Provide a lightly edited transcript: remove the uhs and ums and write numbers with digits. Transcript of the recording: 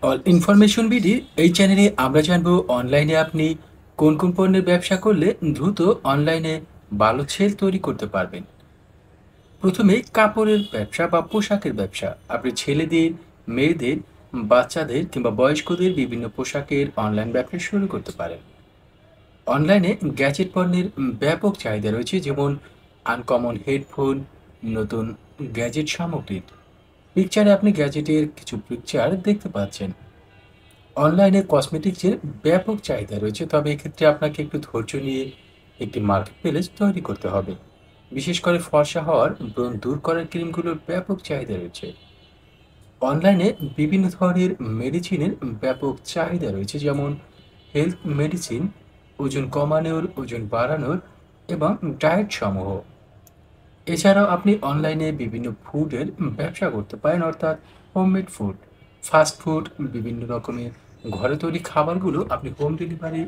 All information BD এই চ্যানেলে আমরা জানবো অনলাইনে আপনি কোন কোন পণ্যের ব্যবসা করলে দ্রুত অনলাইনে ভালো সেল তৈরি করতে পারবেন। প্রথমে কাপড়ের ব্যবসা বা পোশাকের ব্যবসা, আপনি ছেলেদের, মেয়েদের, বাচ্চাদের কিংবা বয়স্কদের বিভিন্ন পোশাকের অনলাইন ব্যবসা শুরু করতে পারেন। অনলাইনে গ্যাজেট পণ্যের ব্যাপক চাহিদা রয়েছে, যেমন আনকমন হেডফোন, নতুন গ্যাজেট সামগ্রীর পিকচারে আপনি গ্যাজেটের কিছু পিকচার দেখতে পাচ্ছেন। অনলাইনে কসমেটিক্সের ব্যাপক চাহিদা রয়েছে, তবে এক্ষেত্রে আপনাকে একটু ধৈর্য নিয়ে একটি মার্কেট প্লেস তৈরি করতে হবে। বিশেষ করে ফর্সা হওয়ার ব্রণ দূর করার ক্রিমগুলোর ব্যাপক চাহিদা রয়েছে। অনলাইনে বিভিন্ন ধরনের মেডিসিনের ব্যাপক চাহিদা রয়েছে, যেমন হেলথ মেডিসিন, ওজন কমানোর, ওজন বাড়ানোর এবং ডায়েট সমূহ। এছাড়াও আপনি অনলাইনে বিভিন্ন ফুডের ব্যবসা করতে পারেন, অর্থাৎ হোমমেড ফুড, ফাস্ট ফুড, বিভিন্ন রকমের ঘরে তৈরি খাবারগুলো আপনি হোম ডেলিভারি